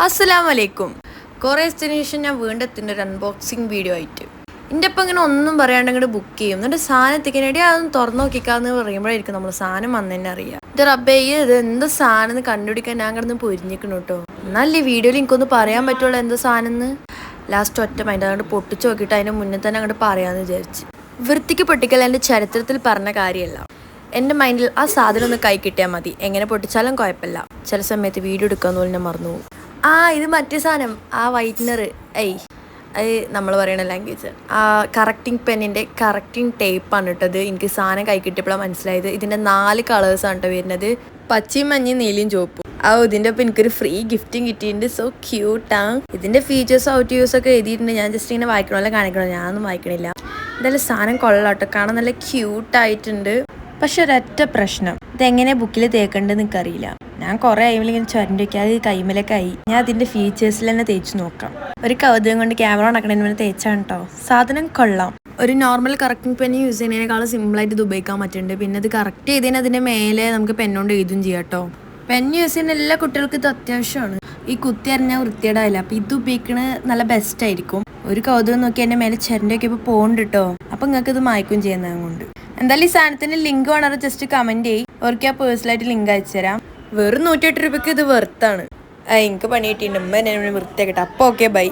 അസ്സലാമലൈക്കും. കുറേ ദിവസത്തിന് ശേഷം ഞാൻ വീണ്ടും എത്തുന്ന ഒരു അൺബോക്സിങ് വീഡിയോ ആയിട്ട്. എൻ്റെ ഒപ്പം ഇങ്ങനെ ഒന്നും പറയാണ്ട് ഇങ്ങോട്ട് ബുക്ക് ചെയ്യും. എന്നിട്ട് സാധനം എത്തിക്കാനായിട്ട് അതൊന്ന് തുറന്നു നോക്കിക്കാന്ന് പറയുമ്പോഴായിരിക്കും നമ്മൾ സാധനം വന്നു തന്നെ അറിയാം. ഇത് റബ്ബേ ഇത് എന്ത് സാധനം എന്ന് കണ്ടുപിടിക്കാൻ ഞാൻ കിടന്ന് പൊരിഞ്ഞിക്കണം കേട്ടോ. എന്നാലേ വീഡിയോയിൽ എനിക്കൊന്ന് പറയാൻ പറ്റുള്ളൂ എന്ത് സാധനം എന്ന്. ലാസ്റ്റ് ഒറ്റ മൈൻഡ് അതുകൊണ്ട് പൊട്ടിച്ച് നോക്കിയിട്ട് അതിൻ്റെ മുന്നേ തന്നെ അങ്ങോട്ട് പറയാമെന്ന് വിചാരിച്ച്. വൃത്തിക്ക് പൊട്ടിക്കൽ എൻ്റെ ചരിത്രത്തിൽ പറഞ്ഞ കാര്യമല്ല. എൻ്റെ മൈൻഡിൽ ആ സാധനം ഒന്ന് കൈ കിട്ടിയാൽ മതി, എങ്ങനെ പൊട്ടിച്ചാലും കുഴപ്പമില്ല. ചില സമയത്ത് വീഡിയോ എടുക്കാമെന്ന് പോലും ഞാൻ മറന്നു പോകും. ഇത് മറ്റേ സാധനം, ആ വൈറ്റ്നർ. അത് നമ്മൾ പറയുന്ന ലാംഗ്വേജ്. ആ കറക്റ്റിംഗ് പെന്നിൻ്റെ കറക്റ്റിംഗ് ടേപ്പാണ് കേട്ടത്. എനിക്ക് സാധനം കൈ കിട്ടിയപ്പോഴാണ് മനസ്സിലായത്. ഇതിൻ്റെ 4 കളേഴ്സാണ് കേട്ടോ വരുന്നത്, പച്ചയും മഞ്ഞയും നീലയും ചുവപ്പും. ഇതിൻ്റെ ഒപ്പം എനിക്കൊരു ഫ്രീ ഗിഫ്റ്റും കിട്ടിയിട്ടുണ്ട്. സോ ക്യൂട്ടാണ്. ഇതിൻ്റെ ഫീച്ചേഴ്സ് ഔട്ട് യൂസ് ഒക്കെ എഴുതിയിട്ടുണ്ട്. ഞാൻ ജസ്റ്റ് ഇങ്ങനെ വായിക്കണമല്ലോ കാണിക്കണോ, ഞാനൊന്നും വായിക്കണില്ല. എന്തായാലും സാധനം കൊള്ളാട്ടോ, കാണാൻ നല്ല ക്യൂട്ടായിട്ടുണ്ട്. പക്ഷെ ഒരൊറ്റ പ്രശ്നം, ഇതെങ്ങനെ ബുക്കിൽ തേക്കേണ്ടതെന്ന് എനിക്കറിയില്ല. ഞാൻ കുറേ ഇങ്ങനെ ചുരണ്ടി വയ്ക്കുക, അത് കൈമലൊക്കെ ആയി. ഞാൻ അതിൻ്റെ ഫീച്ചേഴ്സിൽ തന്നെ തേച്ച് നോക്കാം. ഒരു കൗതുകം കൊണ്ട് ക്യാമറ നടക്കണതിന് മുന്നേ തേച്ചാണ് കേട്ടോ. സാധനം കൊള്ളാം. ഒരു നോർമൽ കറക്റ്റിംഗ് പെൻ യൂസ് ചെയ്യുന്നതിനേക്കാളും സിമ്പിളായിട്ട് ഇത് ഉപയോഗിക്കാൻ പറ്റുന്നുണ്ട്. പിന്നെ ഇത് കറക്റ്റ് ചെയ്തതിന് അതിൻ്റെ മേലെ നമുക്ക് പെണ്ണുകൊണ്ട് എഴുതും ചെയ്യാം കേട്ടോ. പെൻ യൂസ് ചെയ്യുന്ന എല്ലാ കുട്ടികൾക്കും ഇത് അത്യാവശ്യമാണ്. ഈ കുത്തി അറിഞ്ഞാൽ വൃത്തിയേടാവില്ല. അപ്പം ഇത് ഉപയോഗിക്കണത് നല്ല ബെസ്റ്റ് ആയിരിക്കും. ഒരു കൗതുകം നോക്കി എൻ്റെ മേലെ ചുരണ്ടി വയ്ക്കിയപ്പോൾ പോകുന്നുണ്ട് കേട്ടോ. അപ്പം നിങ്ങൾക്ക് ഇത് മായ്ക്കും ചെയ്യുന്നത് കൊണ്ട്. എന്തായാലും ഈ സാധനത്തിൻ്റെ ലിങ്ക് വേണോ ജസ്റ്റ് കമൻറ്റ് ചെയ്യും. അവർക്ക് ഞാൻ പേഴ്സണലായിട്ട് ലിങ്ക് അയച്ചു തരാം. വെറും 108 രൂപയ്ക്ക് ഇത് വെർത്താണ്. എനിക്ക് പണി കിട്ടിയിട്ടുണ്ട്. ഉമ്മ എന്നെ വൃത്തിയാക്കട്ടെ. അപ്പോൾ ഓക്കെ, ബൈ.